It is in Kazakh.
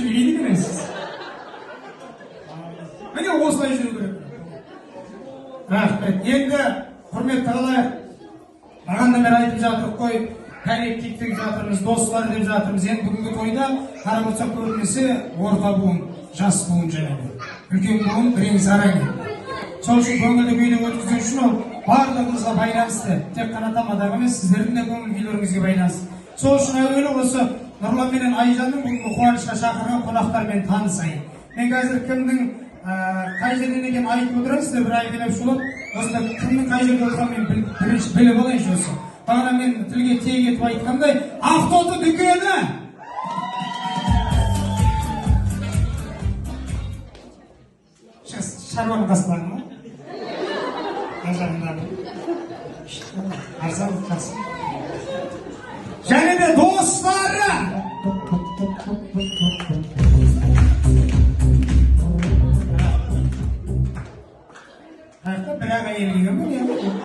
Söyleyeyim mi siz? Hani osылай жүру керек. Рахмет. Енді құрметті қалайық. Бағанда бері айтып жатырық қой, кәрек деп жатырмыз, достар деп жатырмыз. Енді бүгінгі тойда қарап отырсақ көбінесе орта буын, жас буын жаңағы. Үлкен буын бірең сарай. Сол үшін көңілді күйді өткізу үшін ол барлығымызға байланысты. Тек қана тамадағы емес, сіздердің де көңіл күйлеріңізге байланысты. Сол үшін әуелі осы Нұрлан менен Айжанның бүгінгі қуанышқа шақырған қонақтармен танысайын. Мен қазір кімнің қай жерден екенін айтып отырамын, сіздер бір айқайлап шулап, осында кімнің қай жерде отырғанын мен бірінші біліп алайыншы осы. Бағана мен тілге тиек етіп айтқандай, Ақтоты дүкені! Шаруаның қасындағы ма? Арзағындағы. Арзан қасы. Және де достары! Бірақ әйелі